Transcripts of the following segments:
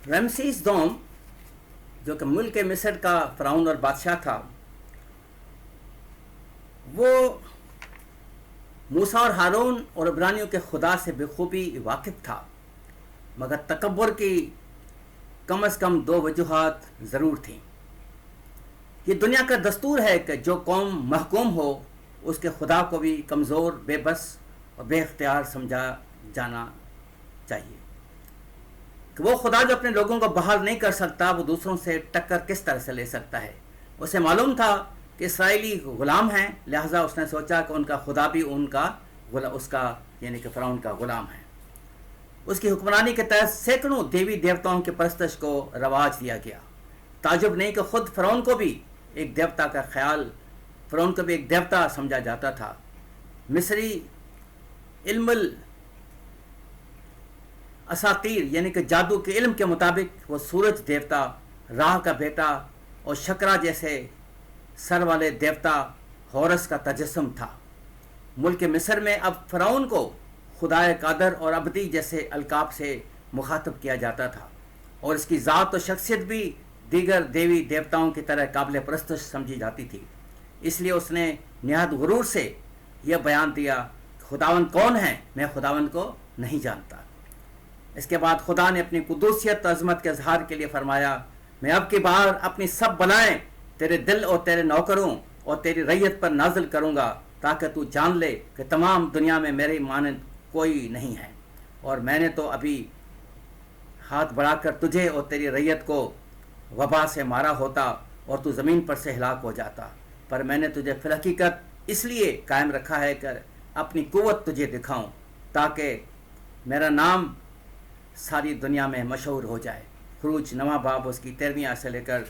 رمسیس دوم جو کہ ملک مصر کا فرعون اور بادشاہ تھا، وہ موسیٰ اور ہارون اور عبرانیوں کے خدا سے بخوبی واقف تھا، مگر تکبر کی کم از کم دو وجوہات ضرور تھیں۔ یہ دنیا کا دستور ہے کہ جو قوم محکوم ہو اس کے خدا کو بھی کمزور، بے بس اور بے اختیار سمجھا جانا چاہیے کہ وہ خدا جو اپنے لوگوں کو بحال نہیں کر سکتا، وہ دوسروں سے ٹکر کس طرح سے لے سکتا ہے۔ اسے معلوم تھا کہ اسرائیلی غلام ہیں، لہٰذا اس نے سوچا کہ ان کا خدا بھی اس کا یعنی کہ فرعون کا غلام ہے۔ اس کی حکمرانی کے تحت سینکڑوں دیوی دیوتاؤں کی پرستش کو رواج دیا گیا۔ تعجب نہیں کہ خود فرعون کو بھی ایک دیوتا سمجھا جاتا تھا۔ مصری علم اساطیر یعنی کہ جادو کے علم کے مطابق وہ سورج دیوتا، راہ کا بیٹا اور شکرا جیسے سر والے دیوتا ہورس کا تجسم تھا۔ ملک مصر میں اب فرعون کو خدائے قادر اور ابدی جیسے القاب سے مخاطب کیا جاتا تھا، اور اس کی ذات و شخصیت بھی دیگر دیوی دیوتاؤں کی طرح قابل پرستش سمجھی جاتی تھی۔ اس لیے اس نے نہایت غرور سے یہ بیان دیا کہ خداوند کون ہے؟ میں خداوند کو نہیں جانتا۔ اس کے بعد خدا نے اپنی قدوسیت و عظمت کے اظہار کے لیے فرمایا، میں اب کی بار اپنی سب بلائیں تیرے دل اور تیرے نوکروں اور تیری ریت پر نازل کروں گا، تاکہ تو جان لے کہ تمام دنیا میں میرے مانند کوئی نہیں ہے۔ اور میں نے تو ابھی ہاتھ بڑھا کر تجھے اور تیری ریت کو وبا سے مارا ہوتا اور تو زمین پر سے ہلاک ہو جاتا، پر میں نے تجھے فی الحقیقت اس لیے قائم رکھا ہے کہ اپنی قوت تجھے دکھاؤں، تاکہ میرا نام ساری دنیا میں مشہور ہو جائے۔ خروج 9 باب اس کی 13ویں آیت سے لے کر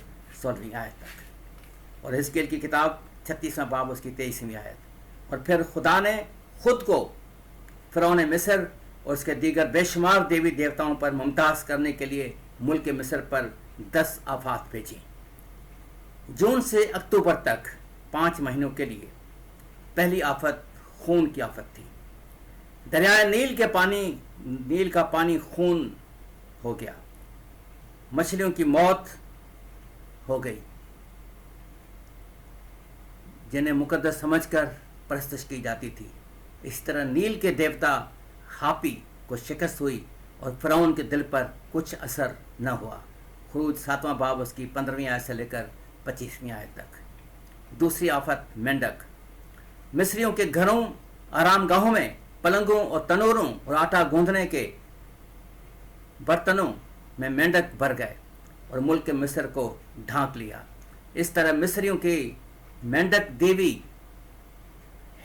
16ویں آیت تک، اور حزقیل کی کتاب 36واں باب اس کی 23ویں آیت۔ اور پھر خدا نے خود کو فرعون مصر اور اس کے دیگر بے شمار دیوی دیوتاؤں پر ممتاز کرنے کے لیے ملک مصر پر 10 آفات بھیجی۔ جون سے اکتوبر تک 5 مہینوں کے لیے پہلی آفت خون کی آفت تھی۔ دریائے نیل کا پانی خون ہو گیا، مچھلیوں کی موت ہو گئی جنہیں مقدس سمجھ کر پرستش کی جاتی تھی۔ اس طرح نیل کے دیوتا ہاپی کو شکست ہوئی اور فرعون کے دل پر کچھ اثر نہ ہوا۔ خروج 7واں باب اس کی 15ویں آیت سے لے کر 25ویں آیت تک۔ دوسری آفت مینڈک۔ مصریوں کے گھروں، آرام گاہوں میں پلنگوں اور تنوروں اور آٹا گوندھنے کے برتنوں میں مینڈک بھر گئے اور ملک مصر کو ڈھانک لیا۔ اس طرح مصریوں کی مینڈک دیوی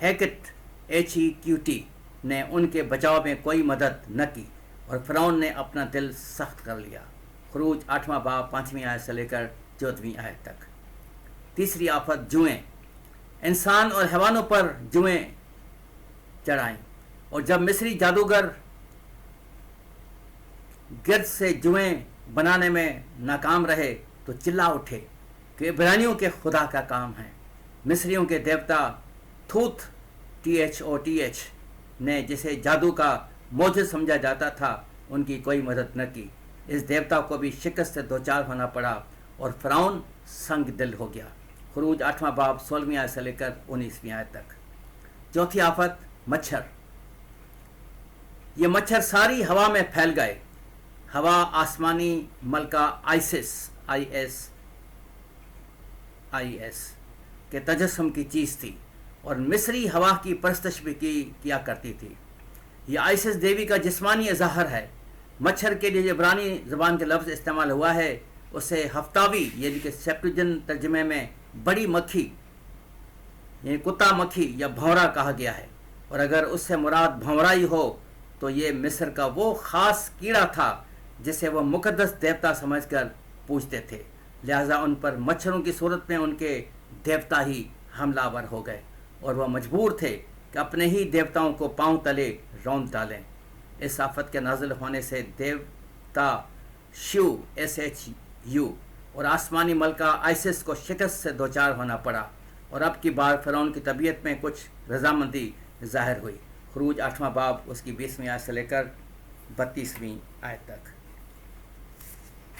ہیکٹ HEQT نے ان کے بچاؤ میں کوئی مدد نہ کی، اور فرعون نے اپنا دل سخت کر لیا۔ خروج 8واں باب 5ویں آیت سے لے کر 14ویں آیت تک۔ تیسری آفت جوئیں۔ انسان اور حیوانوں پر جوئیں چڑھائیں، اور جب مصری جادوگر گرد سے جوئیں بنانے میں ناکام رہے تو چلا اٹھے کہ عبرانیوں کے خدا کا کام ہے۔ مصریوں کے دیوتا تھوت THOTH نے جسے جادو کا موجز سمجھا جاتا تھا ان کی کوئی مدد نہ کی۔ اس دیوتا کو بھی شکست سے دوچار ہونا پڑا اور فرعون سنگ دل ہو گیا۔ خروج 8واں باب 16ویں آیت سے لے کر 19ویں آیت تک۔ چوتھی آفت مچھر۔ یہ مچھر ساری ہوا میں پھیل گئے۔ ہوا آسمانی ملکہ IS کے تجسم کی چیز تھی، اور مصری ہوا کی پرستش بھی کیا کرتی تھی۔ یہ آئسس دیوی کا جسمانی اظہار ہے۔ مچھر کے لیے عبرانی زبان کے لفظ استعمال ہوا ہے، اسے ہفتاوی یعنی کہ سیپٹوجن ترجمے میں بڑی مکھی یعنی کتا مکھی یا بھونرا کہا گیا ہے، اور اگر اس سے مراد بھونرا ہی ہو تو یہ مصر کا وہ خاص کیڑا تھا جسے وہ مقدس دیوتا سمجھ کر پوجتے تھے، لہذا ان پر مچھروں کی صورت میں ان کے دیوتا ہی حملہ آور ہو گئے، اور وہ مجبور تھے کہ اپنے ہی دیوتاؤں کو پاؤں تلے روند ڈالیں۔ اس آفت کے نازل ہونے سے دیوتا شیو SHU اور آسمانی ملکہ آئسس کو شکست سے دوچار ہونا پڑا، اور اب کی بار فرعون کی طبیعت میں کچھ رضامندی ظاہر ہوئی۔ خروج 8واں باب اس کی 20ویں آیت سے لے کر 32ویں آیت تک۔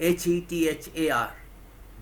HETHAR,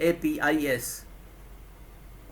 APIS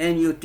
NUT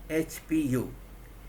RESHPU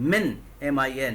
MIN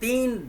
3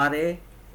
RA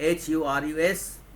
HURUS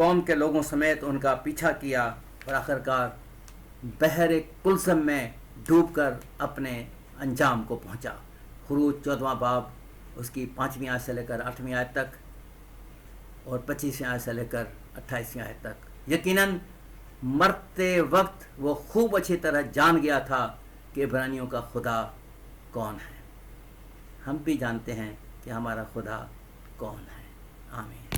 قوم کے لوگوں سمیت ان کا پیچھا کیا اور آخرکار بحر کلثم میں ڈوب کر اپنے انجام کو پہنچا۔ خروج 14واں باب اس کی 5ویں آیت سے لے کر 8ویں آیت تک اور 25ویں آیت سے لے کر 28ویں آیت تک۔ یقیناً مرتے وقت وہ خوب اچھی طرح جان گیا تھا کہ عبرانیوں کا خدا کون ہے۔ ہم بھی جانتے ہیں کہ ہمارا خدا کون ہے۔ آمین۔